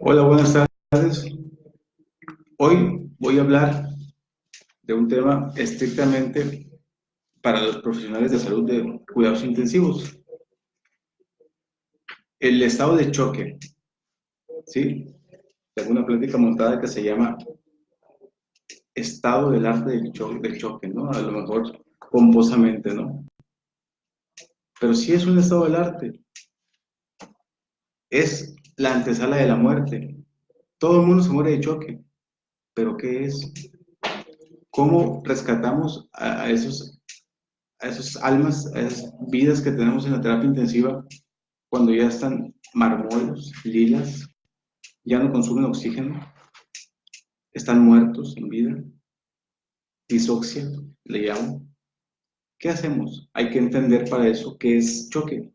Hola, buenas tardes. Hoy voy a hablar de un tema estrictamente para los profesionales de salud de cuidados intensivos, el estado de choque, ¿sí? Tengo una plática montada que se llama estado del arte del choque, ¿no? A lo mejor pomposamente, ¿no? Pero sí es un estado del arte, es la antesala de la muerte. Todo el mundo se muere de choque, pero ¿qué es? ¿Cómo rescatamos a esas almas, a esas vidas que tenemos en la terapia intensiva cuando ya están marmoros, lilas, ya no consumen oxígeno, están muertos en vida, disoxia, le llamo? ¿Qué hacemos? Hay que entender para eso qué es choque,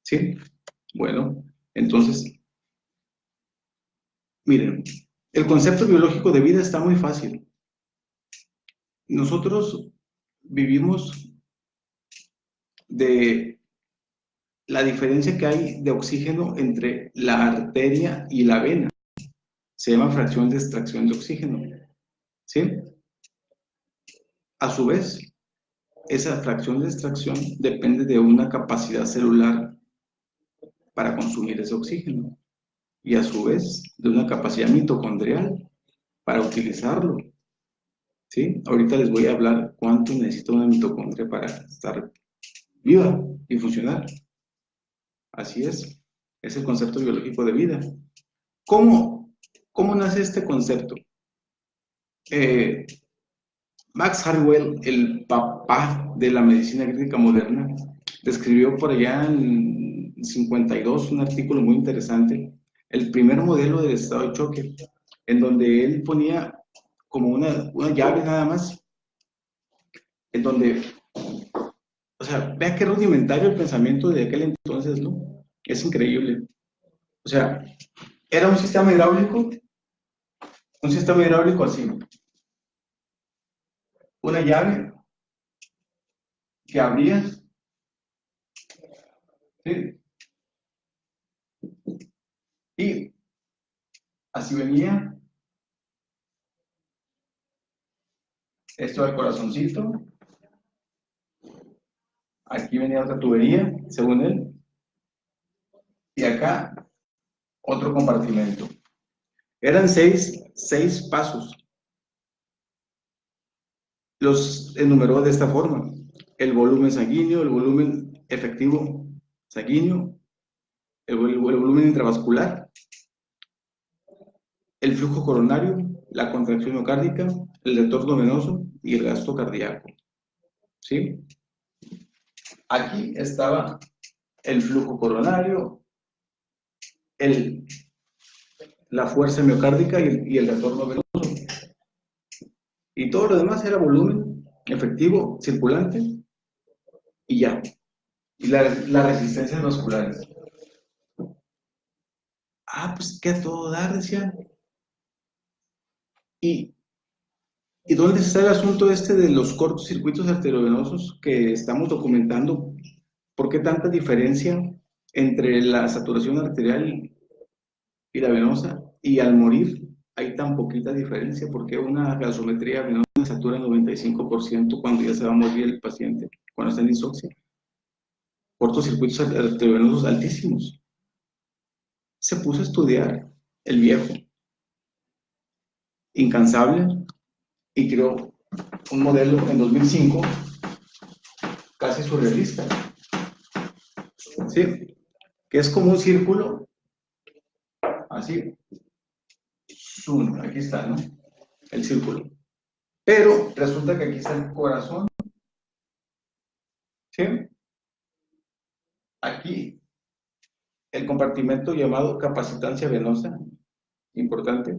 ¿sí? Bueno, entonces, miren, el concepto biológico de vida está muy fácil. Nosotros vivimos de la diferencia que hay de oxígeno entre la arteria y la vena. Se llama fracción de extracción de oxígeno, ¿sí? A su vez, esa fracción de extracción depende de una capacidad celular para consumir ese oxígeno y a su vez de una capacidad mitocondrial para utilizarlo, ¿sí? Ahorita les voy a hablar cuánto necesita una mitocondria para estar viva y funcionar. Así es el concepto biológico de vida. ¿Cómo nace este concepto? Eh, Max Harwell, el papá de la medicina crítica moderna, describió por allá en 52 un artículo muy interesante, el primer modelo del estado de choque, en donde él ponía como una llave nada más, en donde, o sea, vea qué rudimentario el pensamiento de aquel entonces, ¿no? Es increíble. O sea, era un sistema hidráulico así, una llave que abrías, ¿sí? Y así venía esto del corazoncito. Aquí venía otra tubería, según él, y acá otro compartimento. Eran seis pasos. Los enumeró de esta forma: el volumen sanguíneo, el volumen efectivo sanguíneo, el volumen intravascular, el flujo coronario, la contracción miocárdica, el retorno venoso y el gasto cardíaco. ¿Sí? Aquí estaba el flujo coronario, el, la fuerza miocárdica y el retorno venoso. Y todo lo demás era volumen efectivo, circulante y ya. Y las resistencias vasculares. Ah, pues que a todo dar, decían. ¿Y, ¿Y dónde está el asunto este de los cortocircuitos arteriovenosos que estamos documentando? ¿Por qué tanta diferencia entre la saturación arterial y la venosa? Y al morir hay tan poquita diferencia. ¿Por qué una gasometría venosa satura el 95% cuando ya se va a morir el paciente, cuando está en disoxia? Cortocircuitos arteriovenosos altísimos. Se puso a estudiar el viejo, incansable, y creó un modelo en 2005 casi surrealista, ¿sí? Que es como un círculo, así, zoom, aquí está, ¿no? El círculo. Pero resulta que aquí está el corazón, ¿sí? Aquí el compartimento llamado capacitancia venosa, importante.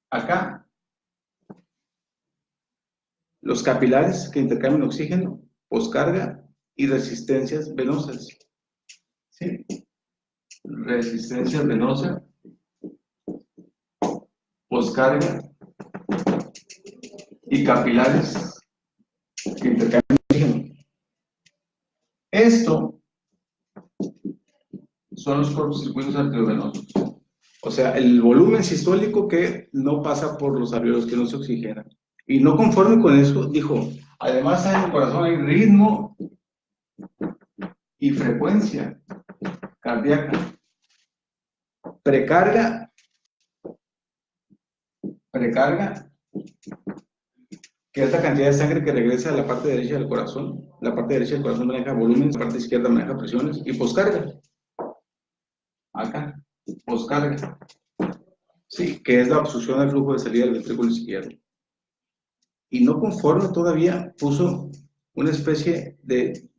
Acá los capilares que intercambian oxígeno, poscarga y resistencias venosas, ¿sí? Resistencia venosa, poscarga y capilares que intercambian oxígeno. Esto son los cortocircuitos arteriovenosos. O sea, el volumen sistólico que no pasa por los alveolos, que no se oxigenan. Y no conforme con eso, dijo, además en el corazón hay ritmo y frecuencia cardíaca. Precarga, que es la cantidad de sangre que regresa a la parte derecha del corazón. La parte derecha del corazón maneja volumen, la parte izquierda maneja presiones. Y poscarga. Acá, poscarga. Sí, que es la obstrucción del flujo de salida del ventrículo izquierdo. Y no conforme todavía puso una especie de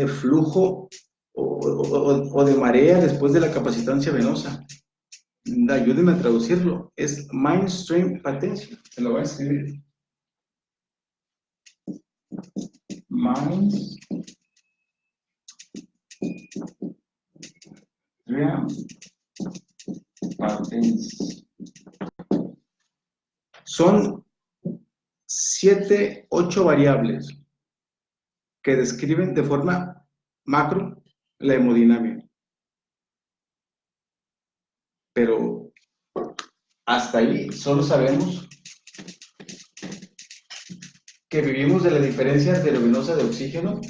flujo o de marea después de la capacitancia venosa. Ayúdenme a traducirlo. Es mainstream patensia. Se lo voy a escribir. Mainstream patensia. Son 7, 8 variables que describen de forma macro la hemodinamia. Pero hasta ahí solo sabemos que vivimos de la diferencia arteriovenosa de oxígeno,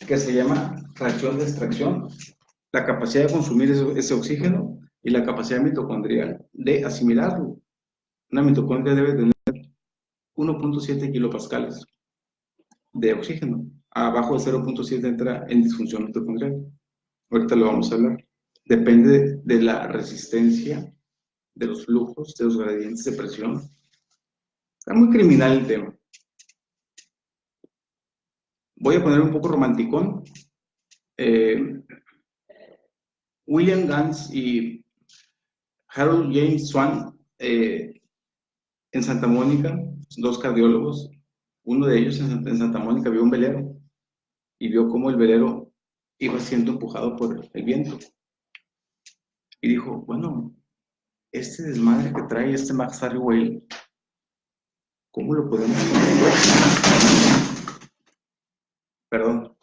que se llama fracción de extracción, la capacidad de consumir ese oxígeno y la capacidad mitocondrial de asimilarlo. Una mitocondria debe tener 1.7 kilopascales de oxígeno. Abajo de 0.7 entra en disfunción mitocondrial. Ahorita lo vamos a hablar. Depende de la resistencia, de los flujos, de los gradientes de presión. Está muy criminal el tema. Voy a poner un poco romanticón. William Gans y Harold James Swan en Santa Mónica, dos cardiólogos, uno de ellos en Santa Mónica vio un velero y vio cómo el velero iba siendo empujado por el viento. Y dijo, bueno, este desmadre que trae este Max Harry, ¿cómo lo podemos comprender? Perdón.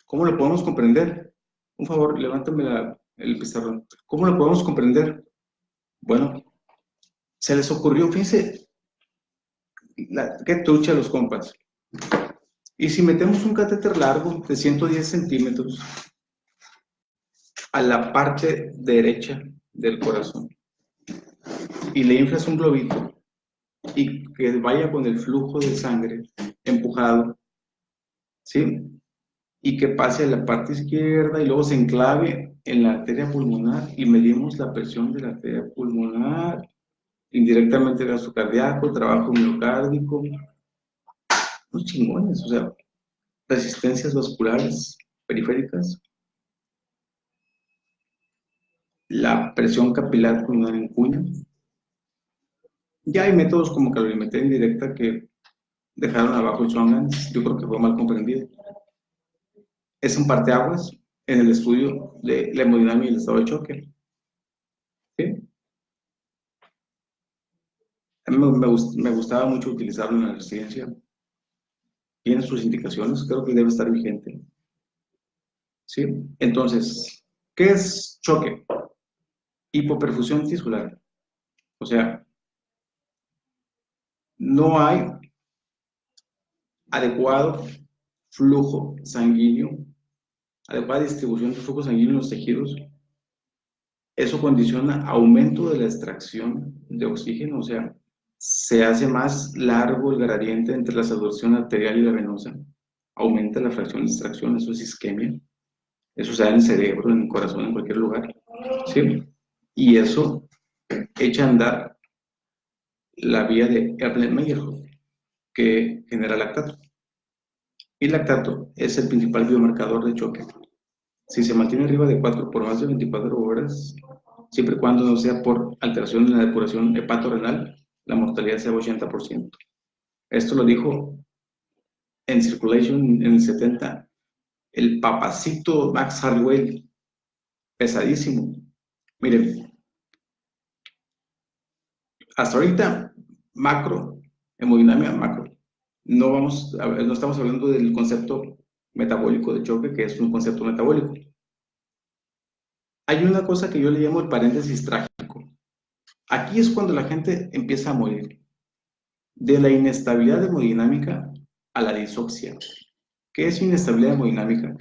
¿Cómo lo podemos comprender? Un favor, levántame el pizarrón. ¿Cómo lo podemos comprender? Bueno, se les ocurrió, fíjense, qué trucha los compas. Y si metemos un catéter largo de 110 centímetros a la parte derecha del corazón y le inflas un globito y que vaya con el flujo de sangre empujado, ¿sí? Y que pase a la parte izquierda y luego se enclave en la arteria pulmonar y medimos la presión de la arteria pulmonar, indirectamente el gasto cardíaco, el trabajo miocárdico, unos chingones, o sea, resistencias vasculares periféricas, la presión capilar pulmonar en cuña. Ya hay métodos como calorimetría indirecta que dejaron abajo el Swan-Ganz, yo creo que fue mal comprendido. Es un parteaguas en el estudio de la hemodinamia y el estado de choque. ¿Sí? A mí me gustaba mucho utilizarlo en la residencia. Tiene sus indicaciones, creo que debe estar vigente. ¿Sí? Entonces, ¿qué es choque? Hipoperfusión tisular. O sea, no hay adecuado flujo sanguíneo, adecuada distribución de flujo sanguíneo en los tejidos. Eso condiciona aumento de la extracción de oxígeno, o sea, se hace más largo el gradiente entre la saturación arterial y la venosa, aumenta la fracción de extracción, eso es isquemia, eso se da en el cerebro, en el corazón, en cualquier lugar, ¿sí? Y eso echa a andar la vía de Erlenmeyer, que genera lactato. Y lactato es el principal biomarcador de choque. Si se mantiene arriba de 4 por más de 24 horas, siempre y cuando no sea por alteración en la depuración hepato-renal, la mortalidad sea 80%. Esto lo dijo en Circulation en el 70, el papacito Max Hardwell, pesadísimo. Miren, hasta ahorita, macro, hemodinamia macro. No estamos hablando del concepto metabólico de choque, que es un concepto metabólico. hay una cosa que yo le llamo el paréntesis trágico. Aquí es cuando la gente empieza a morir. De la inestabilidad hemodinámica a la disoxia. ¿Qué es inestabilidad hemodinámica?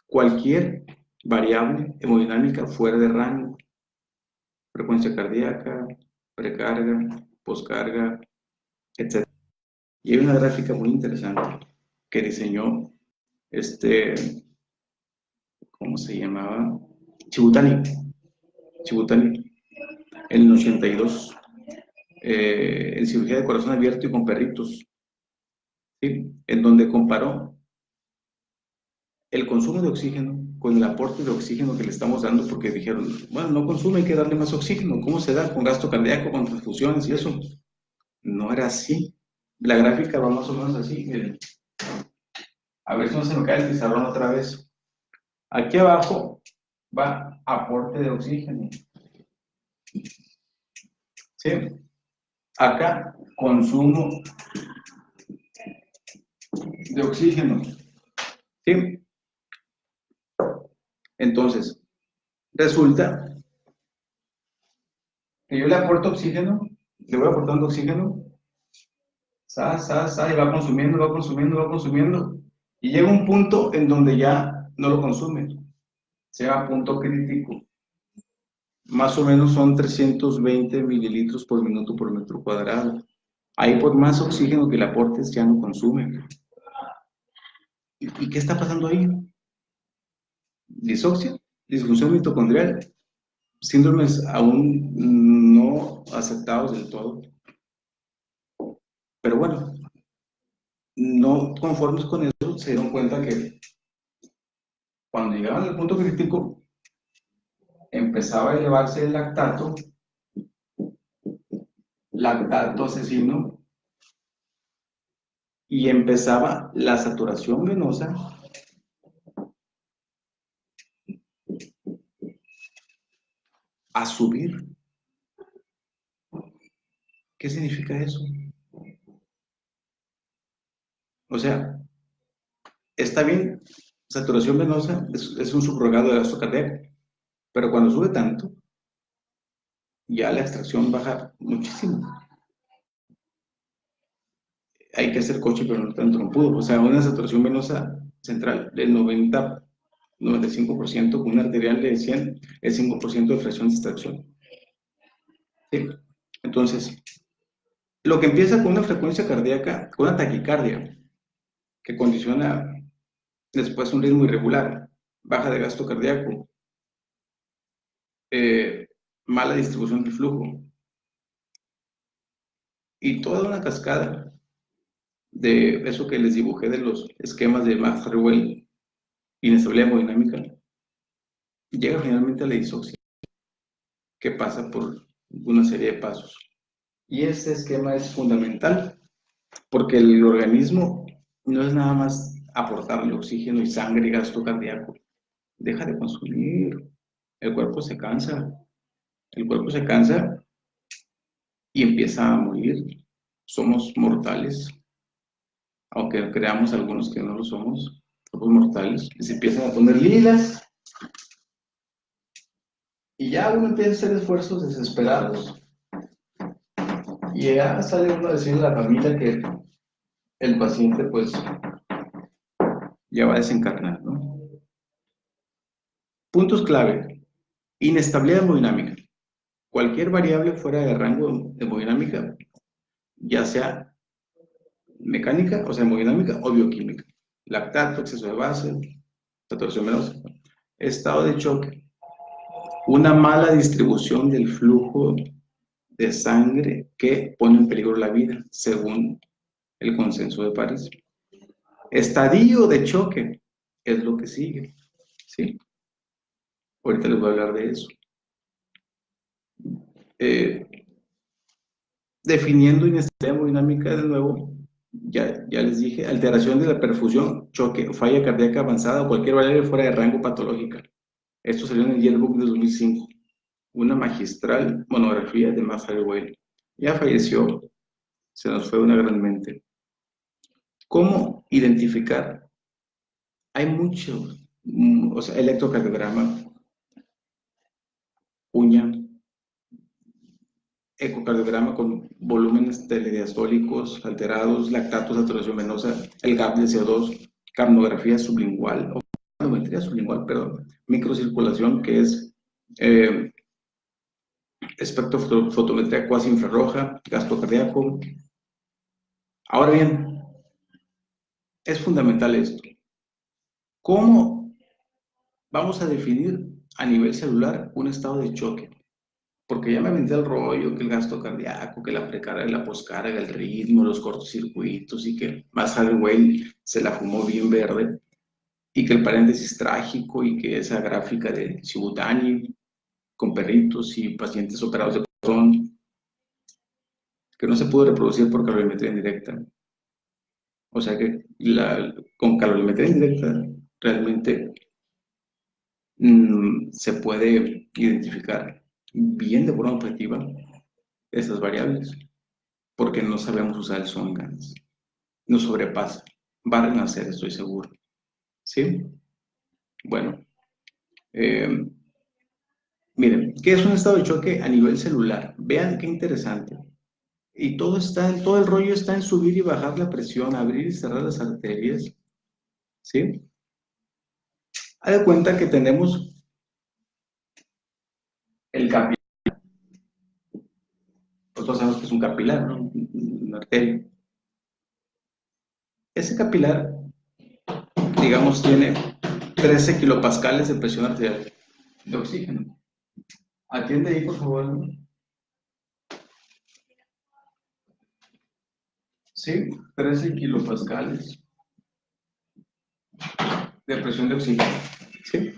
Cualquier variable hemodinámica fuera de rango. Frecuencia cardíaca, precarga, poscarga, etc. Y hay una gráfica muy interesante que diseñó ¿cómo se llamaba? Chibutani, Chibutani, en el 82, en cirugía de corazón abierto y con perritos, ¿sí? En donde comparó el consumo de oxígeno con el aporte de oxígeno que le estamos dando, porque dijeron, bueno, no consume, hay que darle más oxígeno. ¿Cómo se da? Con gasto cardíaco, con transfusiones y eso. No era así. La gráfica va más o menos así. Miren. A ver si no se me cae el pizarrón otra vez. Aquí abajo va aporte de oxígeno. ¿Sí? Acá, consumo de oxígeno. ¿Sí? Entonces, resulta que yo le aporto oxígeno, le voy aportando oxígeno, y va consumiendo, va consumiendo, va consumiendo, y llega un punto en donde ya no lo consume, se llama punto crítico. Más o menos son 320 mililitros por minuto por metro cuadrado. Ahí por más oxígeno que le aportes ya no consume. ¿Y qué está pasando ahí? Disoxia, disfunción mitocondrial, síndromes aún no aceptados del todo. Pero bueno, no conformes con eso, se dieron cuenta que cuando llegaban al punto crítico, empezaba a elevarse el lactato asesino, y empezaba la saturación venosa a subir. ¿Qué significa eso? O sea, está bien, saturación venosa es un subrogado de gasto cardíaco, pero cuando sube tanto, ya la extracción baja muchísimo. Hay que hacer coche, pero no tan trompudo. O sea, una saturación venosa central del 95%, con una arterial de 100, el 5% de fracción de extracción. ¿Sí? Entonces, lo que empieza con una frecuencia cardíaca, con una taquicardia, que condiciona después un ritmo irregular, baja de gasto cardíaco, mala distribución del flujo, y toda una cascada de eso que les dibujé de los esquemas de Max-Rewell, inestabilidad hemodinámica, llega finalmente a la disoxia, que pasa por una serie de pasos. Y este esquema es fundamental, porque el organismo no es nada más aportarle oxígeno y sangre y gasto cardíaco. Deja de consumir, el cuerpo se cansa, y empieza a morir. Somos mortales, aunque creamos algunos que no lo somos mortales, y se empiezan a poner lilas, y ya uno empieza a hacer esfuerzos desesperados, y ya sale uno a decirle a la familia que el paciente pues ya va a desencarnar, ¿no? Puntos clave: inestabilidad hemodinámica. Cualquier variable fuera de rango de hemodinámica, ya sea mecánica, o sea, hemodinámica o bioquímica. Lactato, exceso de base, saturación venosa. Estado de choque: una mala distribución del flujo de sangre que pone en peligro la vida, según el consenso de París. Estadio de choque es lo que sigue, ¿sí? Ahorita les voy a hablar de eso. Definiendo inestabilidad hemodinámica de nuevo, ya les dije, alteración de la perfusión, choque, falla cardíaca avanzada o cualquier variable fuera de rango patológica. Esto salió en el Yearbook de 2005, una magistral monografía de Max Hallowell. Ya falleció, se nos fue una gran mente. ¿Cómo identificar? Hay muchos, o sea, electrocardiograma, uña, ecocardiograma con volúmenes telediastólicos alterados, lactato, saturación venosa, el gap de CO2, capnografía sublingual, o manometría sublingual, perdón, microcirculación, que es espectrofotometría cuasi infrarroja, gasto cardíaco. Ahora bien, es fundamental esto. ¿Cómo vamos a definir a nivel celular un estado de choque? Porque ya me aventé el rollo, que el gasto cardíaco, que la precarga y la poscarga, el ritmo, los cortocircuitos, y que más al güey se la fumó bien verde, y que el paréntesis trágico, y que esa gráfica de Shibutani con perritos y pacientes operados de corazón, que no se pudo reproducir por calorimetría indirecta. O sea que con calorimetría indirecta realmente se puede identificar bien de forma objetiva esas variables, porque no sabemos usar el Songans. Nos sobrepasa. Va a renacer, estoy seguro. ¿Sí? Bueno, eh, miren, ¿qué es un estado de choque a nivel celular? Vean qué interesante. Y todo el rollo está en subir y bajar la presión, abrir y cerrar las arterias. ¿Sí? Haz de cuenta que tenemos el capilar. Nosotros sabemos que es un capilar, ¿no? Una arteria. Ese capilar, digamos, tiene 13 kilopascales de presión arterial de oxígeno. Atiende ahí, por favor, ¿no? Sí, 13 kilopascales de presión de oxígeno. ¿Sí?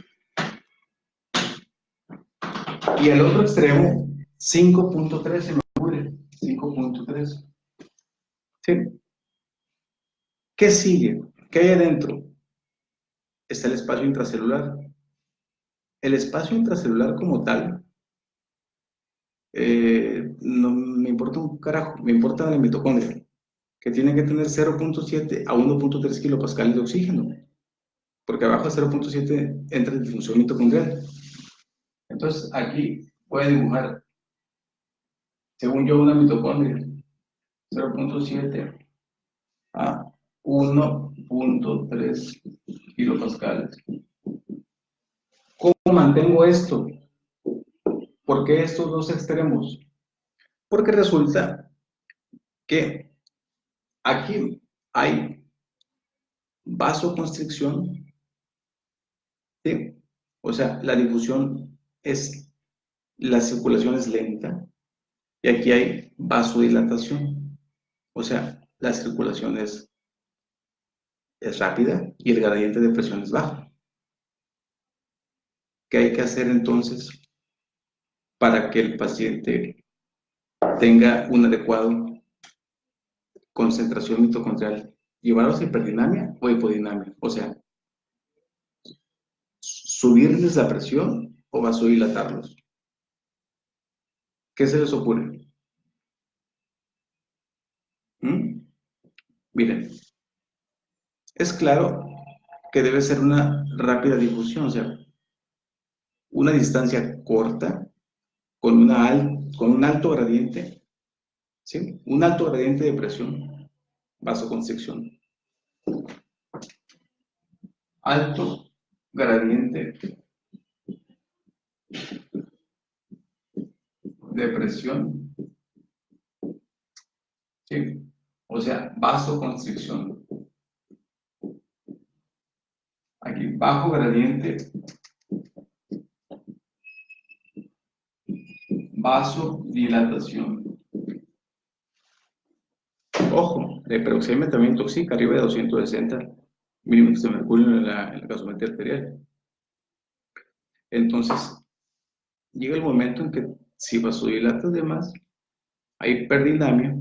Y el otro extremo, 5.3, se me ocurre. 5.3. ¿Sí? ¿Qué sigue? ¿Qué hay adentro? Está el espacio intracelular. El espacio intracelular como tal, no me importa un carajo, me importa la mitocondria, que tiene que tener 0.7 a 1.3 kilopascales de oxígeno, porque abajo de 0.7 entra en disfunción mitocondrial. Entonces aquí voy a dibujar, según yo, una mitocondria, 0.7 a 1.3 kilopascales. ¿Cómo mantengo esto? ¿Por qué estos dos extremos? Porque resulta que aquí hay vasoconstricción, ¿sí? O sea, la difusión la circulación es lenta, y aquí hay vasodilatación, o sea, la circulación es rápida y el gradiente de presión es bajo. ¿Qué hay que hacer entonces para que el paciente tenga un adecuado concentración mitocondrial? ¿Llevarlos a hiperdinamia o hipodinamia? O sea, ¿subirles la presión o vasodilatarlos? ¿Qué se les ocurre? Miren, es claro que debe ser una rápida difusión, o sea, una distancia corta con un alto gradiente, ¿sí? Un alto gradiente de presión, vasoconstricción. Alto gradiente de presión, ¿sí? O sea, vasoconstricción. Aquí, bajo gradiente, vasodilatación. Ojo, la hiperoxemia también intoxica, arriba de 260 milímetros de mercurio en la gasometría arterial. Entonces, llega el momento en que si vasodilatas de más, hay hiperdinamia.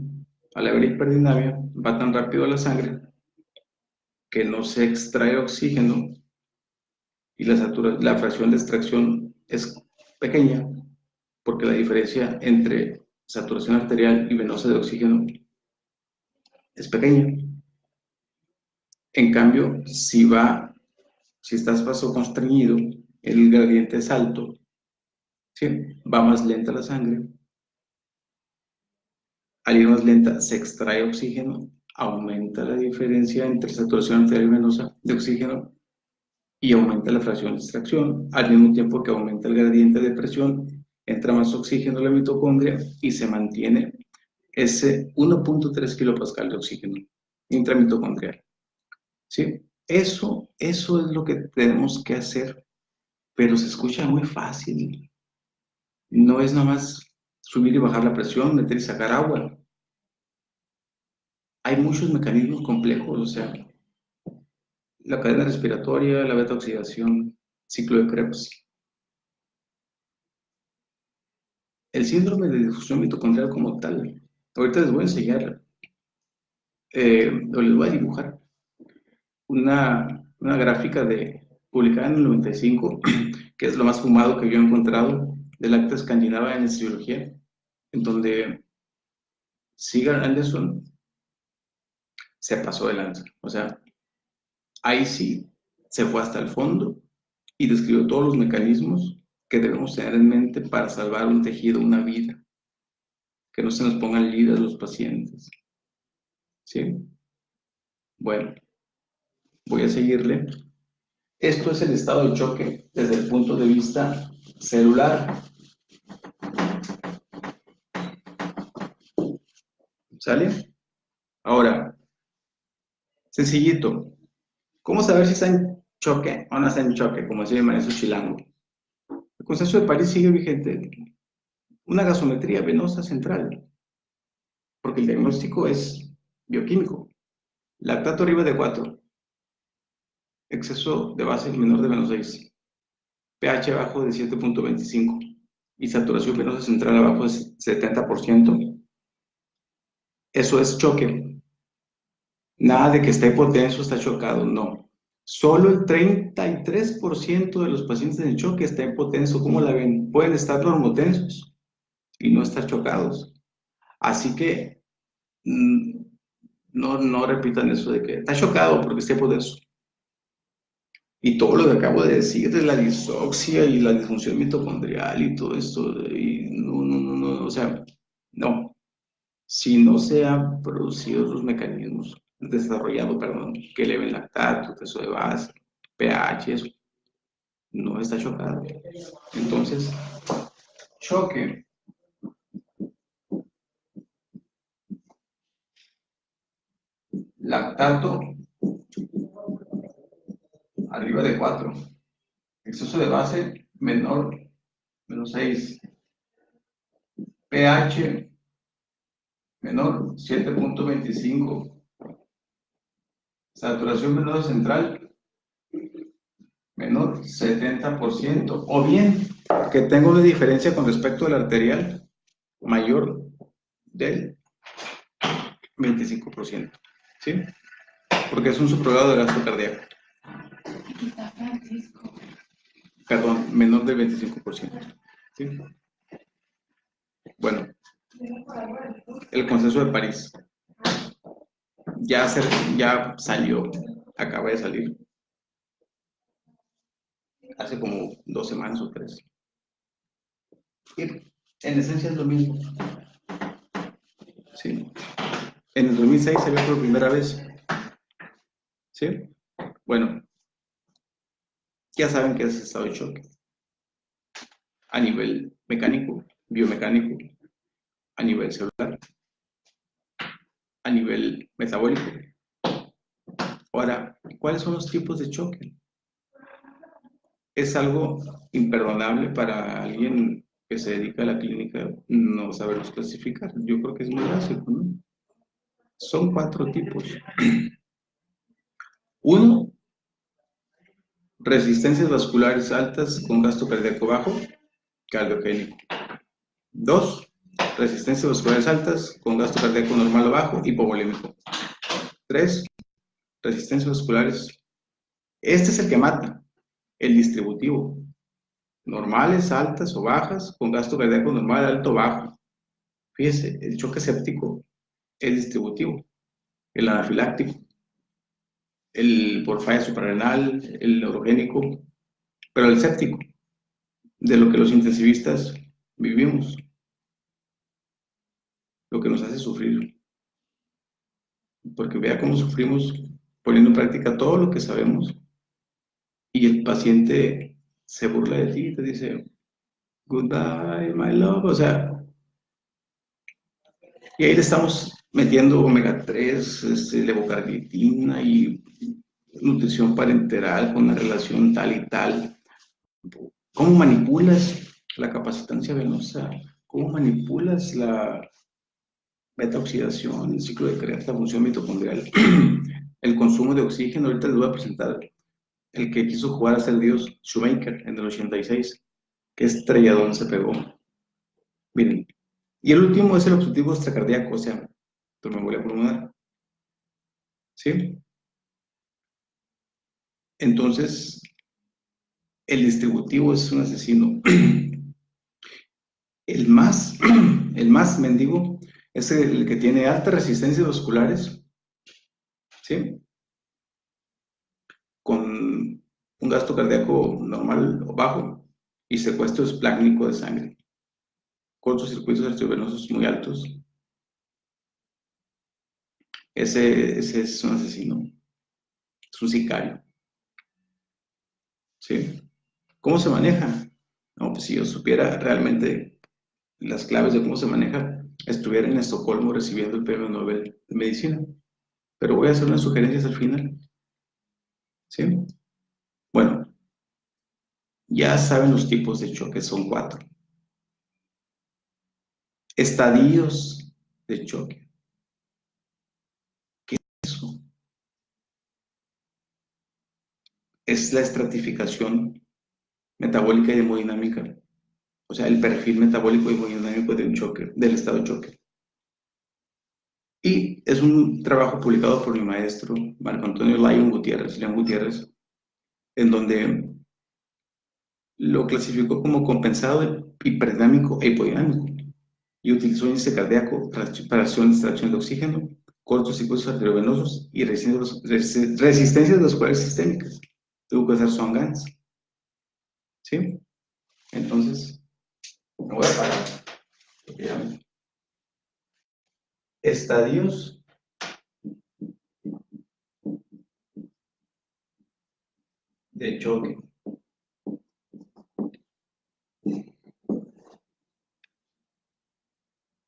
Al haber hiperdinamia, va tan rápido a la sangre que no se extrae oxígeno y la fracción de extracción es pequeña, porque la diferencia entre saturación arterial y venosa de oxígeno es pequeña. En cambio, si estás vasoconstreñido, el gradiente es alto, ¿sí? Va más lenta la sangre. Al ir más lenta, se extrae oxígeno, aumenta la diferencia entre saturación arterial y venosa de oxígeno y aumenta la fracción de extracción, al mismo tiempo que aumenta el gradiente de presión, entra más oxígeno en la mitocondria y se mantiene ese 1.3 kilopascal de oxígeno intramitocondrial. ¿Sí? Eso es lo que tenemos que hacer, pero se escucha muy fácil. No es nada más subir y bajar la presión, meter y sacar agua. Hay muchos mecanismos complejos, o sea, la cadena respiratoria, la beta-oxidación, ciclo de Krebs. El síndrome de difusión mitocondrial como tal, ahorita les voy a enseñar, o les voy a dibujar una gráfica publicada en el 95, que es lo más fumado que yo he encontrado, del acta escandinava en anestesiología, en donde Sigurd Anderson se pasó de lanza. O sea, ahí sí se fue hasta el fondo y describió todos los mecanismos que debemos tener en mente para salvar un tejido, una vida, que no se nos pongan líderes los pacientes. ¿Sí? Bueno, voy a seguirle. Esto es el estado de choque desde el punto de vista celular. ¿Sale? Ahora, sencillito. ¿Cómo saber si está en choque o no está en choque? Como decía el maestro Chilango. El consenso de París sigue vigente. Una gasometría venosa central, porque el diagnóstico es bioquímico. Lactato arriba de 4, exceso de base menor de menos 6, pH abajo de 7.25 y saturación venosa central abajo de 70%. Eso es choque. Nada de que está hipotenso, está chocado, no. Solo el 33% de los pacientes en choque está hipotenso. ¿Cómo la ven? Pueden estar normotensos y no estar chocados. Así que no repitan eso de que está chocado porque está hipotenso. Y todo lo que acabo de decir de la disoxia y la disfunción mitocondrial y todo esto, y no, o sea, no. Si no se han producido los mecanismos, desarrollado, perdón, que eleven lactato, peso de base, pH, eso, no está chocado. Entonces, choque, lactato arriba de 4, exceso de base menor, menos 6, pH menor 7.25, saturación venosa central menor 70%, o bien que tenga una diferencia con respecto al arterial mayor del 25%, ¿sí? Porque es un subrogado de gasto cardíaco. Perdón, menor del 25%, ¿sí? Bueno, el consenso de París ya salió, acaba de salir, hace como 2 semanas o 3. Y en esencia es lo mismo, ¿sí? En el 2006 se vio por primera vez, ¿sí? Bueno, ya saben que es estado de choque a nivel mecánico, biomecánico, a nivel celular, a nivel metabólico. Ahora, ¿cuáles son los tipos de choque? Es algo imperdonable para alguien que se dedica a la clínica no saberlos clasificar. Yo creo que es muy básico, ¿no? Son 4 tipos. 1, resistencias vasculares altas con gasto cardíaco bajo, cardiogénico. 2, resistencias vasculares altas con gasto cardíaco normal o bajo, hipovolémico. 3, resistencias vasculares. Este es el que mata, el distributivo. Normales, altas o bajas, con gasto cardíaco normal, alto o bajo. Fíjese, el choque séptico es distributivo, el anafiláctico, el por falla suprarrenal, el neurogénico, pero el séptico de lo que los intensivistas vivimos, lo que nos hace sufrir, porque vea cómo sufrimos poniendo en práctica todo lo que sabemos y el paciente se burla de ti y te dice, goodbye, my love, o sea, y ahí le estamos metiendo omega 3, levocarditina y nutrición parenteral con una relación tal y tal. ¿Cómo manipulas la capacitancia venosa? ¿Cómo manipulas la beta-oxidación, el ciclo de Krebs, la función mitocondrial, el consumo de oxígeno? Ahorita les voy a presentar el que quiso jugar a ser Dios, Shoemaker, en el 86, que estrelladón se pegó. Miren, y el último es el obstructivo extracardíaco, o sea, tromboembolia pulmonar. ¿Sí? Entonces, el distributivo es un asesino. El más, el más mendigo es el que tiene altas resistencias vasculares, ¿sí? Con un gasto cardíaco normal o bajo y secuestro esplácnico de sangre. Cortocircuitos arteriovenosos muy altos. Ese es un asesino, es un sicario, ¿sí? ¿Cómo se maneja? No, pues si yo supiera realmente las claves de cómo se maneja, estuviera en Estocolmo recibiendo el premio Nobel de Medicina. Pero voy a hacer unas sugerencias al final, ¿sí? Bueno, ya saben los tipos de choque, son 4. Estadios de choque. ¿Qué es eso? Es la estratificación metabólica y hemodinámica, o sea, el perfil metabólico y hemodinámico de un choque, del estado de choque. Y es un trabajo publicado por mi maestro, Marco Antonio León Gutiérrez, en donde lo clasificó como compensado hiperdinámico e hipodinámico y utilizó índice cardíaco, preparación de extracción de oxígeno, cortos circuitos arteriovenosos y resistencias vasculares sistémicas. Tuvo que hacer Swan-Ganz, ¿sí? Entonces, me voy a parar. Estadios de choque.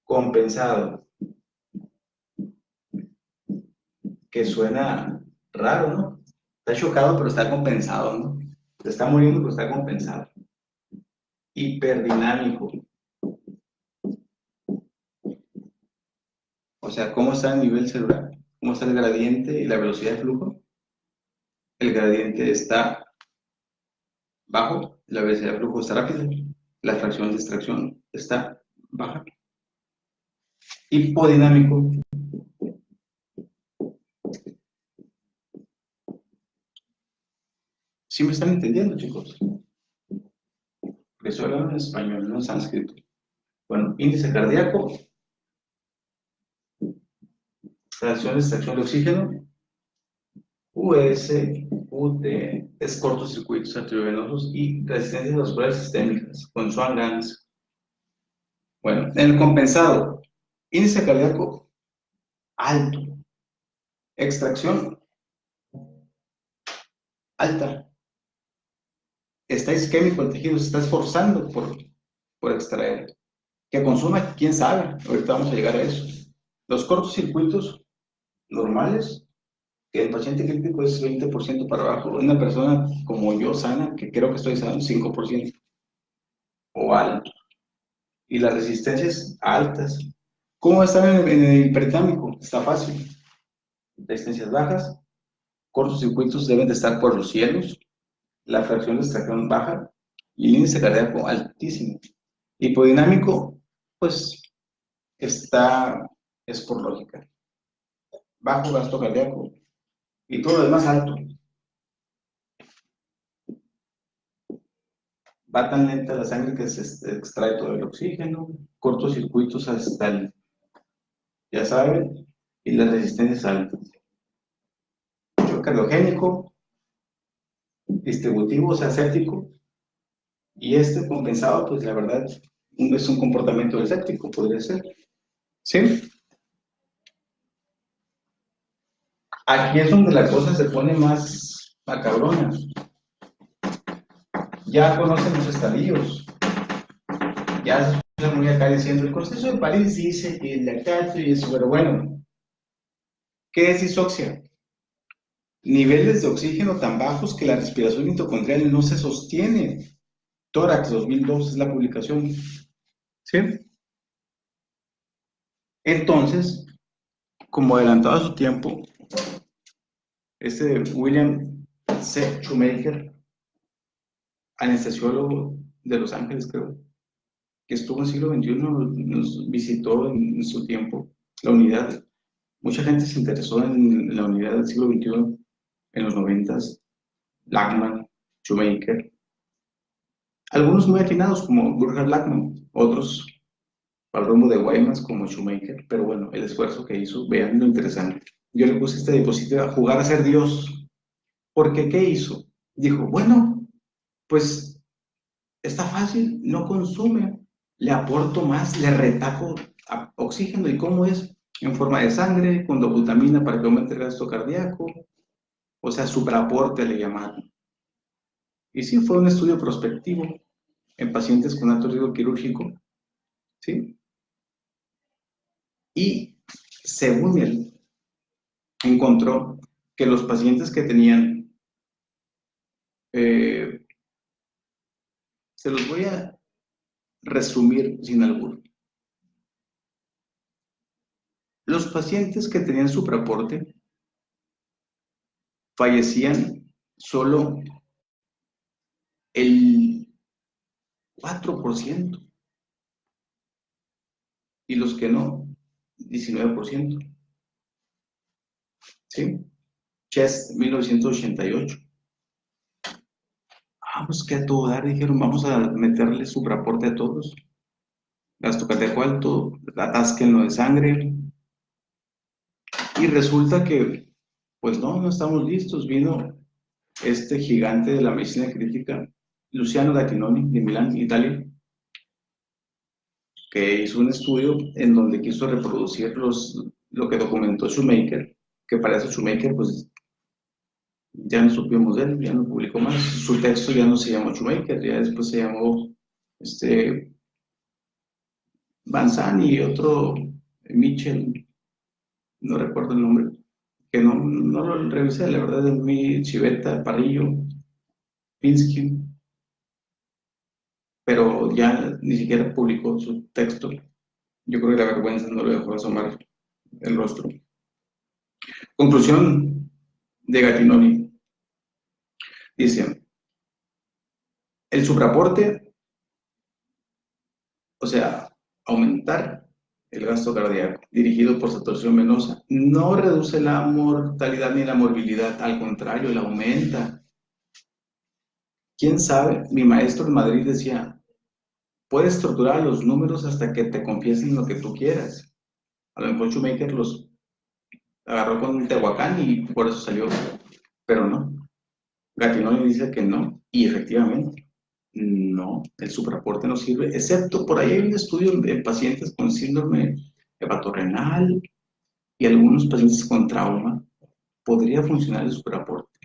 Compensado, que suena raro, ¿no? Está chocado, pero está compensado, ¿no? Se está muriendo, pero está compensado. Hiperdinámico. O sea, ¿cómo está el nivel celular? ¿Cómo está el gradiente y la velocidad de flujo? El gradiente está bajo, la velocidad de flujo está rápida, la fracción de extracción está baja. Hipodinámico. ¿Sí me están entendiendo, chicos? Porque estoy hablando en español, no en sánscrito. Bueno, índice cardíaco, fracción de extracción de oxígeno, US, UT, es cortocircuitos arteriovenosos y resistencias vasculares sistémicas, con Swan-Ganz. Bueno, en el compensado, índice cardíaco alto, extracción alta, está isquémico el tejido, se está esforzando por extraer. Que consuma, quién sabe, ahorita vamos a llegar a eso. Los cortocircuitos normales, que el paciente crítico es 20% para abajo, una persona como yo sana, que creo que estoy sano, 5% o alto. Y las resistencias altas. ¿Cómo está en el hipertámico? Está fácil. Resistencias bajas, cortocircuitos deben de estar por los cielos, la fracción de extracción baja y el índice cardíaco altísimo. Hipodinámico, pues es por lógica. Bajo gasto cardíaco y todo lo demás alto. Va tan lenta la sangre que se extrae todo el oxígeno, cortocircuitos hasta el, ya saben, y las resistencias altas. Choque cardiogénico, distributivo, o sea, séptico, Y este compensado, pues la verdad, es un comportamiento escéptico, podría ser. ¿Sí? Aquí es donde la cosa se pone más macabrona. Ya conocen los estadios. Ya se escucha muy acá diciendo, el Consenso de París dice que el lactato y eso, pero bueno, ¿qué es disoxia? Niveles de oxígeno tan bajos que la respiración mitocondrial no se sostiene. Tórax 2002 es la publicación. ¿Sí? Entonces, como adelantado a su tiempo, William C. Shoemaker, anestesiólogo de Los Ángeles, creo, que estuvo en el siglo XXI, nos visitó en su tiempo la unidad. Mucha gente se interesó en la unidad del siglo XXI en los 90s. Lachman, Shoemaker, algunos muy atinados como Burkhard Lachmann, otros al rumbo de Guaymas como Shoemaker, pero bueno, el esfuerzo que hizo, vean lo interesante. Yo le puse esta diapositiva a jugar a ser Dios, porque ¿qué hizo? Dijo, bueno, pues está fácil, no consume, le aporto más, le retaco oxígeno, ¿y cómo es? En forma de sangre, con dobutamina para que aumente el gasto cardíaco, o sea, superaporte le llamaron. Y sí, fue un estudio prospectivo en pacientes con alto riesgo quirúrgico, ¿sí? Y según él, encontró que los pacientes que tenían, eh, se los voy a resumir sin albur, los pacientes que tenían supraporte fallecían solo el 4% y los que no, 19%. ¿Sí? Chest, 1988. Pues que a todo dar, dijeron, vamos a meterle supraporte a todos. Gasto cardíaco alto, atásquenlo de sangre. Y resulta que, pues no estamos listos. Vino este gigante de la medicina crítica, Luciano Gattinoni, de Milán, Italia, que hizo un estudio en donde quiso reproducir lo que documentó Shoemaker, que para eso Shoemaker, pues ya no supimos de él, ya no publicó más. Su texto ya no se llamó Shoemaker, ya después se llamó Van Zandt y otro, Mitchell, no recuerdo el nombre, que no lo revisé, la verdad es muy chiveta, Parrillo, Pinsky, pero ya ni siquiera publicó su texto. Yo creo que la vergüenza no lo dejó asomar el rostro. Conclusión de Gattinoni. Dice, el supraporte, o sea, aumentar el gasto cardíaco dirigido por saturación venosa, no reduce la mortalidad ni la morbilidad, al contrario, la aumenta. ¿Quién sabe? Mi maestro en Madrid decía, puedes torturar los números hasta que te confiesen lo que tú quieras. A lo mejor Shoemaker los agarró con un Tehuacán y por eso salió, pero no. Gattinoni dice que no, y efectivamente, no, el supraporte no sirve, excepto por ahí hay un estudio de pacientes con síndrome hepatorrenal y algunos pacientes con trauma, podría funcionar el supraporte.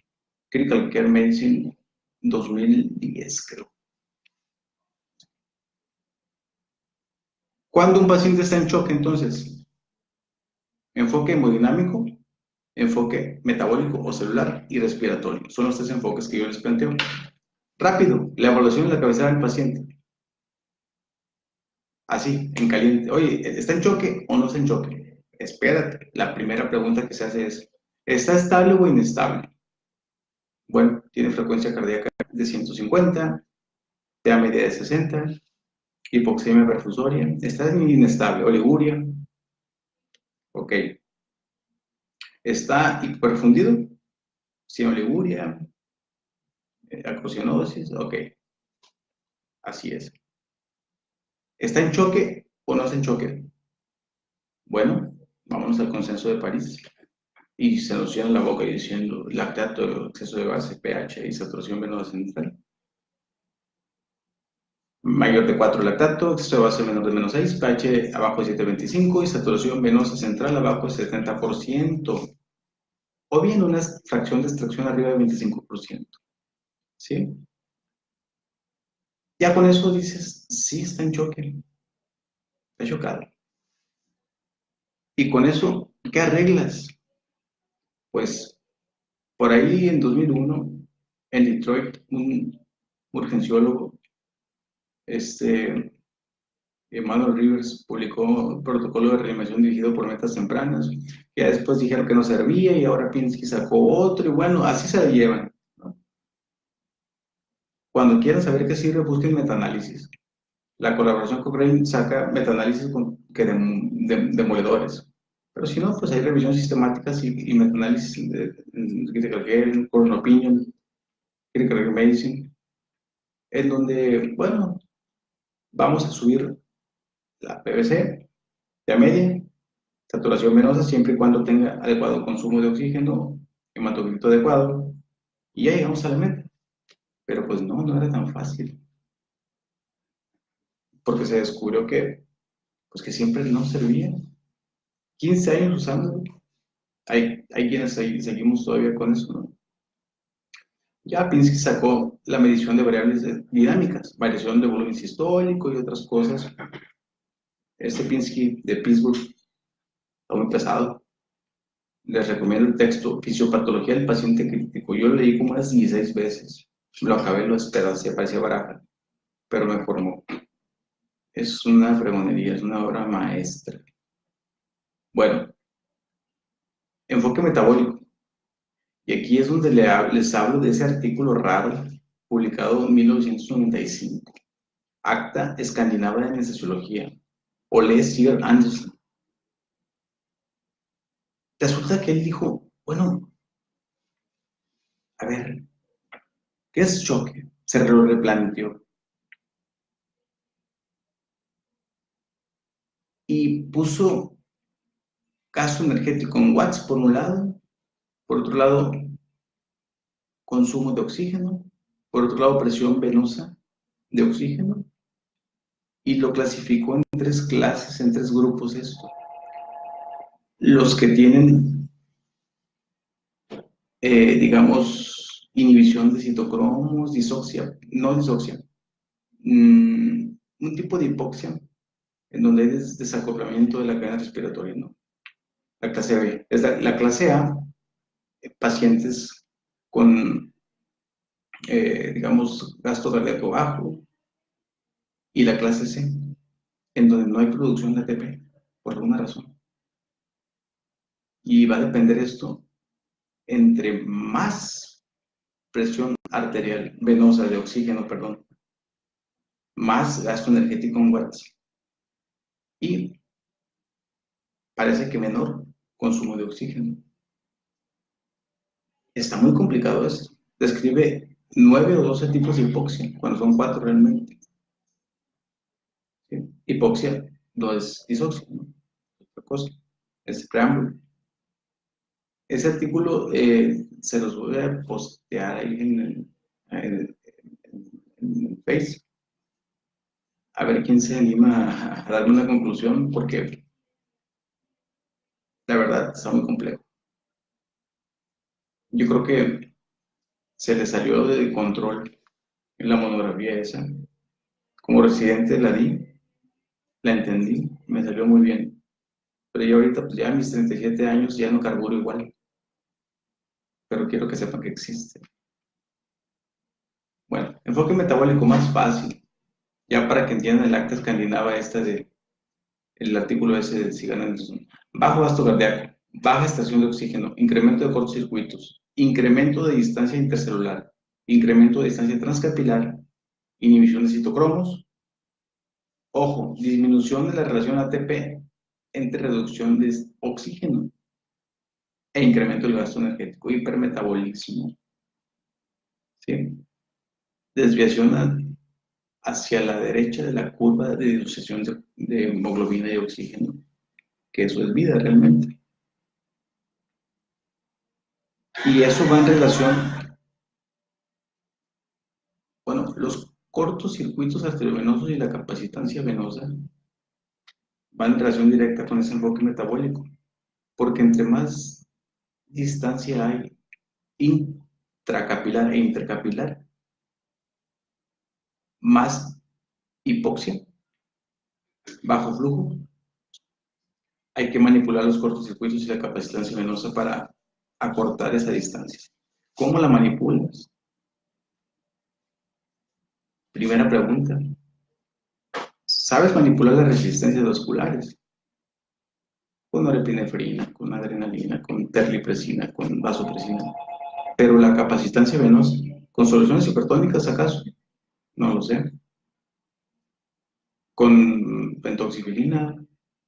Critical Care Medicine 2010, creo. ¿Cuándo un paciente está en shock, entonces? Enfoque hemodinámico, enfoque metabólico o celular y respiratorio. Son los tres enfoques que yo les planteo. Rápido, la evaluación de la cabecera del paciente. Así, en caliente. Oye, ¿está en choque o no está en choque? Espérate, la primera pregunta que se hace es, ¿está estable o inestable? Bueno, tiene frecuencia cardíaca de 150, TA media de 60, hipoxemia perfusoria, está inestable, oliguria, ok. ¿Está hiperfundido? Sin oliguria, acrocinosis, ok, así es. ¿Está en choque o no está en choque? Bueno, vámonos al consenso de París. Y se nos llena la boca diciendo lactato, exceso de base, pH y saturación venosa central. Mayor de 4 lactato, exceso de base menor de -6, pH abajo de 7.25 y saturación venosa central abajo de 70%. O bien una fracción de extracción arriba de 25%. ¿Sí? Ya con eso dices, sí, está en choque, está chocado. Y con eso, ¿qué arreglas? Pues por ahí en 2001, en Detroit, un urgenciólogo, Emmanuel Rivers, publicó un protocolo de reanimación dirigido por metas tempranas. Ya después dijeron que no servía y ahora Pinsky sacó otro y bueno, así se la llevan, ¿no? Cuando quieran saber qué sirve, busquen metaanálisis. La colaboración Cochrane saca metaanálisis que demoledores. Pero si no, pues hay revisiones sistemáticas y metaanálisis de Critical Care, Current Opinion, Critical Medicine, en donde, bueno, vamos a subir la PVC de media, saturación venosa, siempre y cuando tenga adecuado consumo de oxígeno, hematocrito adecuado, y ya llegamos a la meta. Pero pues no, no era tan fácil, porque se descubrió que, pues que siempre no servía. 15 años usando. Hay quienes seguimos todavía con eso, ¿no? Ya Pinsky sacó la medición de variables dinámicas, variación de volumen sistólico y otras cosas. Este Pinsky de Pittsburgh está muy pesado. Les recomiendo el texto Fisiopatología del paciente crítico. Yo lo leí como unas 16 veces. Lo acabé, lo despedacé, parecía baraja, pero me formó. Es una fregonería, es una obra maestra. Bueno, enfoque metabólico. Y aquí es donde les hablo de ese artículo raro publicado en 1995. Acta Escandinava de Anestesiología. Ole Sier Andersen. Resulta que él dijo, bueno, a ver, ¿qué es choque? Se lo replanteó. Y puso gasto energético en watts por un lado, por otro lado, consumo de oxígeno, por otro lado, presión venosa de oxígeno, y lo clasificó en 3 clases, en 3 grupos esto. Los que tienen, digamos, inhibición de citocromos, disoxia, no disoxia, un tipo de hipoxia, en donde hay desacoplamiento de la cadena respiratoria, ¿no? La clase B. Es la clase A, pacientes con, digamos, gasto cardíaco bajo, y la clase C, en donde no hay producción de ATP, por alguna razón. Y va a depender esto, entre más presión arterial, venosa de oxígeno, perdón, más gasto energético en watts. Y parece que menor consumo de oxígeno. Está muy complicado esto. Describe 9 o 12 tipos de hipoxia, cuando son 4 realmente. ¿Sí? Hipoxia no es disoxia, ¿no? Es otra cosa. Es preámbulo. Ese artículo se los voy a postear ahí en Facebook. A ver quién se anima a darme una conclusión, porque la verdad está muy complejo. Yo creo que se le salió de control en la monografía esa. Como residente la di, la entendí, me salió muy bien. Pero yo ahorita, pues ya a mis 37 años, ya no carburo igual. Pero quiero que sepan que existe. Bueno, enfoque metabólico más fácil, ya para que entiendan el acta escandinava esta de el artículo ese de Sigan Anderson. Bajo gasto cardíaco, baja estación de oxígeno, incremento de cortocircuitos, incremento de distancia intercelular, incremento de distancia transcapilar, inhibición de citocromos, ojo, disminución de la relación ATP entre reducción de oxígeno e incremento del gasto energético, hipermetabolismo, ¿sí? Desviación hacia la derecha de la curva de disociación de hemoglobina y oxígeno, que eso es vida realmente. Y eso va en relación, bueno, cortocircuitos arteriovenosos y la capacitancia venosa van en relación directa con ese enfoque metabólico, porque entre más distancia hay intracapilar e intercapilar, más hipoxia, bajo flujo, hay que manipular los cortocircuitos y la capacitancia venosa para acortar esa distancia. ¿Cómo la manipulas? Primera pregunta. ¿Sabes manipular las resistencias vasculares? Con norepinefrina, con adrenalina, con terlipresina, con vasopresina. Pero la capacitancia venosa, ¿con soluciones hipertónicas acaso? No lo sé. ¿Con pentoxifilina?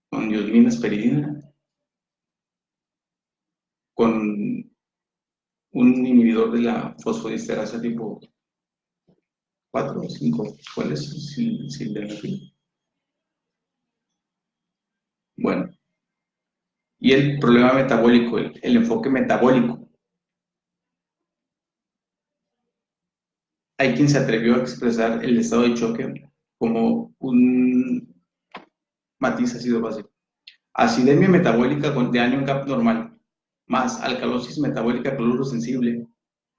¿Con diosmina esperidina? ¿Con un inhibidor de la fosfodiesterasa tipo 4 o 5? ¿Cuál es? Sildenafil. Bueno, y el problema metabólico, el enfoque metabólico. Hay quien se atrevió a expresar el estado de choque como un matiz ácido básico. Acidemia metabólica de anion cap normal, más alcalosis metabólica cloruro sensible,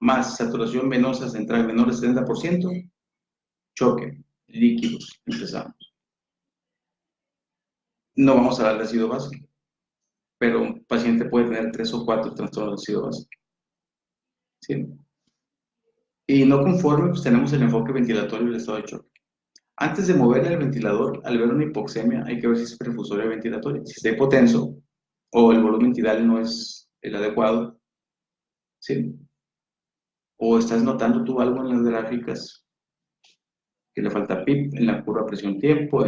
más saturación venosa central menor de 70%, choque, líquidos, empezamos. No vamos a hablar de ácido básico, pero un paciente puede tener 3 o 4 trastornos de ácido básico. ¿Sí? Y no conforme, pues tenemos el enfoque ventilatorio del estado de choque. Antes de moverle al ventilador, al ver una hipoxemia, hay que ver si es perfusoria ventilatoria. Si está hipotenso o el volumen tidal no es el adecuado, ¿sí? O estás notando tú algo en las gráficas que le falta PIP en la curva presión-tiempo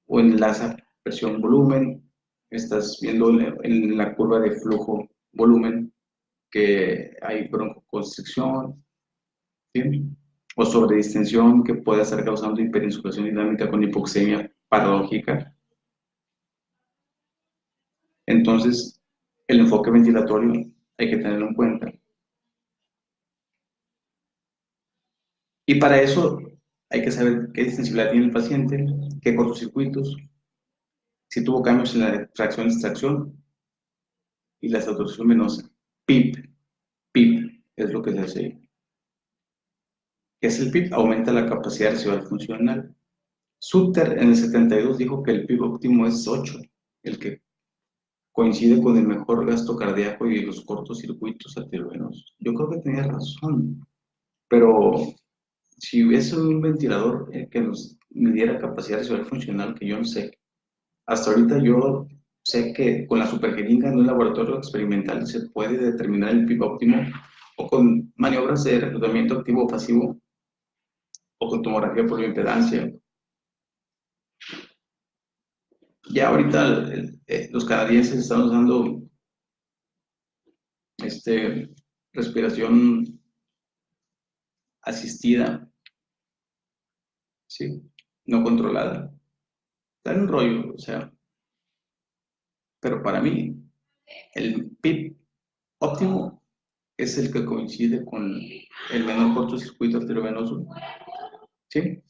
o en la presión-volumen, estás viendo en la curva de flujo-volumen que hay broncoconstricción, ¿sí? O sobredistensión que puede estar causando hiperinsuflación dinámica con hipoxemia paradójica. Entonces, el enfoque ventilatorio hay que tenerlo en cuenta. Y para eso hay que saber qué distensibilidad tiene el paciente, qué cortocircuitos, si tuvo cambios en la fracción de extracción y la saturación venosa. PIP, PIP es lo que se hace ahí. ¿Qué es el PIP? Aumenta la capacidad residual funcional. Sutter en el 72 dijo que el PIP óptimo es 8, el que coincide con el mejor gasto cardíaco y los cortocircuitos arteriovenosos. Yo creo que tenía razón, pero si hubiese un ventilador que nos midiera capacidad residual funcional, que yo no sé, hasta ahorita yo sé que con la superjeringa en un laboratorio experimental se puede determinar el PIB óptimo o con maniobras de reclutamiento activo o pasivo o con tomografía por bioimpedancia. Ya ahorita los canadienses están usando respiración asistida, ¿sí? No controlada. Está en un rollo, o sea, pero para mí el PIB óptimo es el que coincide con el menor cortocircuito arteriovenoso, ¿sí?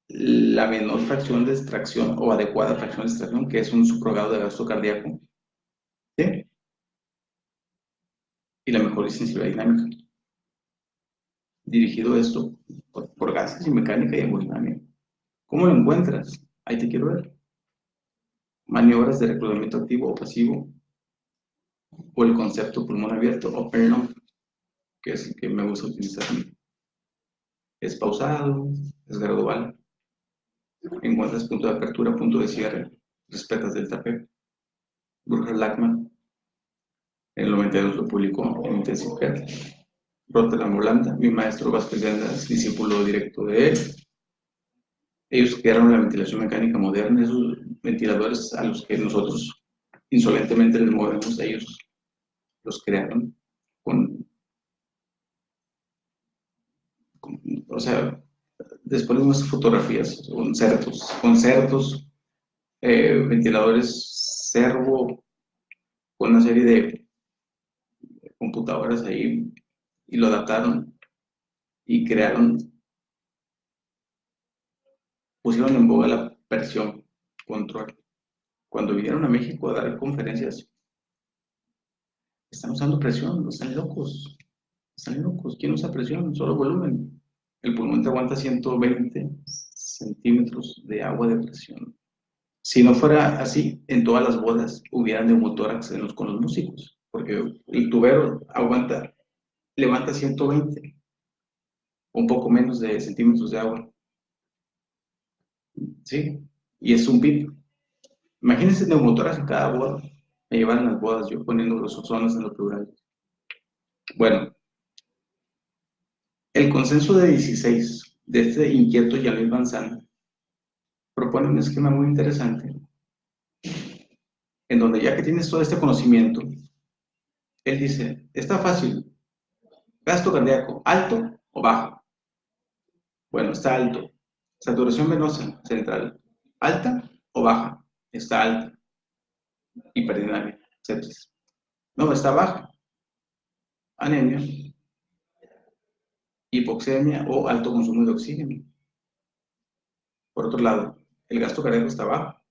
La menor fracción de extracción o adecuada fracción de extracción, que es un subrogado de gasto cardíaco, ¿sí? Y la mejor distensibilidad dinámica. Dirigido esto por gases y mecánica y hemodinámica. ¿Cómo lo encuentras? Ahí te quiero ver. Maniobras de reclutamiento activo o pasivo, o el concepto pulmón abierto o PERNO, que es el que me gusta utilizar a mí. Es pausado, es gradual. Encuentras punto de apertura, punto de cierre, respetas delta P. Burger Lachman, en el 92 lo publicó en Intensive Care. Rotterdam Holanda, mi maestro Vázquez Llanas, discípulo directo de él. Ellos crearon la ventilación mecánica moderna, esos ventiladores a los que nosotros insolentemente les movemos, ellos los crearon o sea, después de unas fotografías, concertos, ventiladores servo, con una serie de computadoras ahí, y lo adaptaron y crearon pusieron en boga la presión control. Cuando vinieron a México a dar conferencias, están usando presión, están locos. Están locos. ¿Quién usa presión? Solo volumen. El pulmón te aguanta 120 centímetros de agua de presión. Si no fuera así, en todas las bodas hubieran neumotórax con los músicos, porque el tubero levanta 120, un poco menos de centímetros de agua, ¿sí? Y es un pip. Imagínense neumotórax en cada boda. Me llevan las bodas, yo poniendo los ozonos en los plurales. Bueno, el consenso de 16 de este inquieto Jean-Louis Vincent propone un esquema muy interesante, en donde ya que tienes todo este conocimiento, él dice, está fácil, gasto cardíaco, ¿alto o bajo? Bueno, está alto. Saturación venosa central, ¿alta o baja? Está alta. Hiperdinamia, sepsis. No, está baja. Anemia, hipoxemia o alto consumo de oxígeno. Por otro lado, el gasto cardíaco está bajo.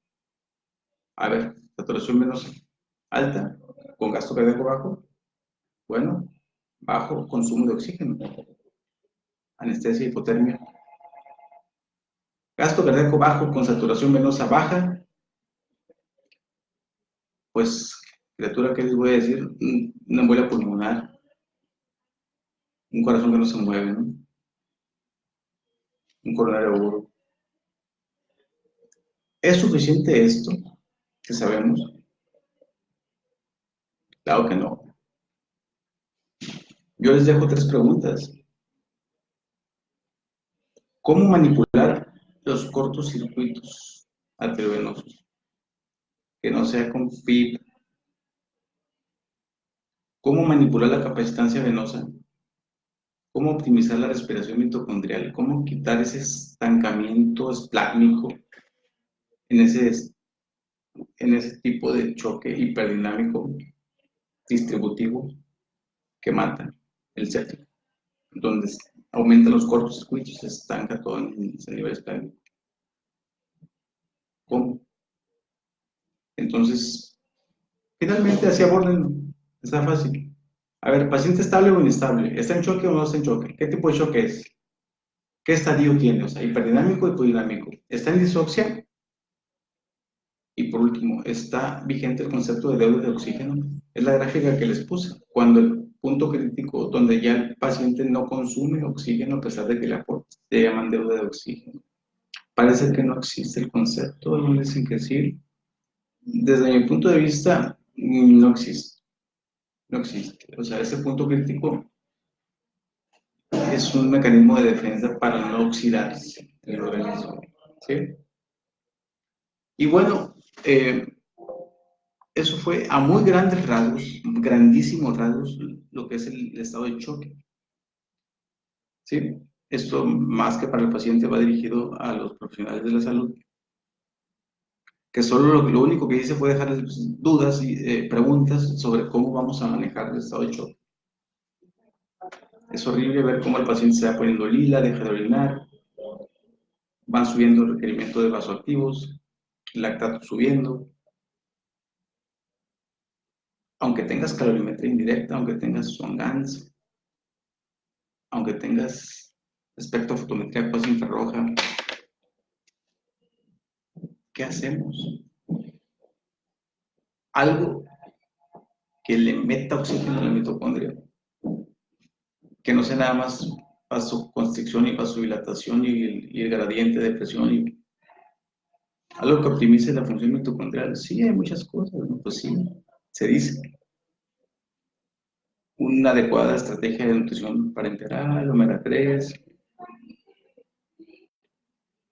A ver, saturación venosa alta, con gasto cardíaco bajo. Bueno, bajo consumo de oxígeno. Anestesia, hipotermia. Gasto cardíaco bajo con saturación venosa baja. Pues, criatura, ¿qué les voy a decir? Una embolia pulmonar, un corazón que no se mueve, ¿no? Un coronario agudo. ¿Es suficiente esto que sabemos? Claro que no. Yo les dejo 3 preguntas. ¿Cómo manipular los cortocircuitos arteriovenosos? Que no sea con PIP. ¿Cómo manipular la capacitancia venosa? ¿Cómo optimizar la respiración mitocondrial? ¿Cómo quitar ese estancamiento esplácnico en ese tipo de choque hiperdinámico distributivo que mata el séptico? Donde aumenta los cortocircuitos, se estanca todo en ese nivel esplácnico. ¿Cómo? Entonces, finalmente así abordan, está fácil. A ver, paciente estable o inestable, ¿está en choque o no está en choque? ¿Qué tipo de choque es? ¿Qué estadio tiene? O sea, hiperdinamico o hipodinámico. ¿Está en disoxia? Y por último, ¿está vigente el concepto de deuda de oxígeno? Es la gráfica que les puse. Cuando el punto crítico donde ya el paciente no consume oxígeno a pesar de que le aporta, se llaman deuda de oxígeno. Parece que no existe el concepto, algunos dicen que sí. Desde mi punto de vista, no existe. No existe. O sea, ese punto crítico es un mecanismo de defensa para no oxidarse en el organismo. ¿Sí? Y bueno, eso fue a muy grandes rasgos, grandísimos rasgos, lo que es el estado de choque. ¿Sí? Esto, más que para el paciente, va dirigido a los profesionales de la salud, que solo lo único que hice fue dejarles dudas y preguntas sobre cómo vamos a manejar el estado de choque. Es horrible ver cómo el paciente se va poniendo lila, deja de orinar, van subiendo el requerimiento de vasoactivos, el lactato subiendo. Aunque tengas calorimetría indirecta, aunque tengas Swan-Ganz, aunque tengas espectrofotometría cuasi infrarroja, ¿qué hacemos? Algo que le meta oxígeno a la mitocondria, que no sea nada más vasoconstricción y vasodilatación y el gradiente de presión, y algo que optimice la función mitocondrial. Sí, hay muchas cosas, ¿no? Pues sí, se dice. Una adecuada estrategia de nutrición parenteral, omega 3,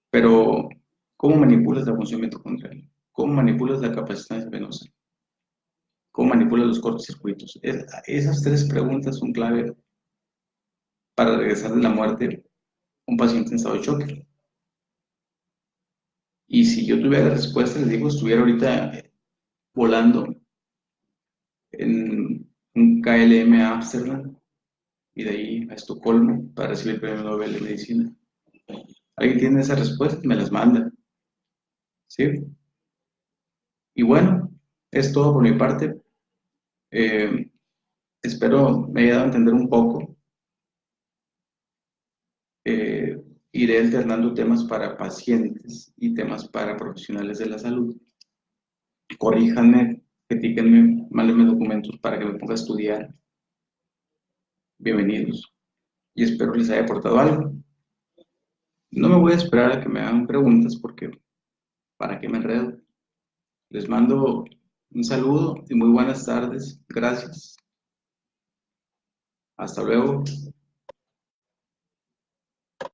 pero ¿cómo manipulas la función mitocondrial? ¿Cómo manipulas la capacidad venosa? ¿Cómo manipulas los cortocircuitos? Esas 3 preguntas son clave para regresar de la muerte a un paciente en estado de choque. Y si yo tuviera la respuesta, les digo, estuviera ahorita volando en un KLM a Ámsterdam y de ahí a Estocolmo para recibir el premio Nobel de Medicina. ¿Alguien tiene esas respuestas? Me las manda. ¿Sí? Y bueno, es todo por mi parte. Eh, espero me haya dado a entender un poco. Eh, iré alternando temas para pacientes y temas para profesionales de la salud. Corríjanme, critíquenme, mándenme documentos para que me ponga a estudiar. Bienvenidos. Y espero les haya aportado algo. No me voy a esperar a que me hagan preguntas porque para qué me enredo. Les mando un saludo y muy buenas tardes. Gracias. Hasta luego.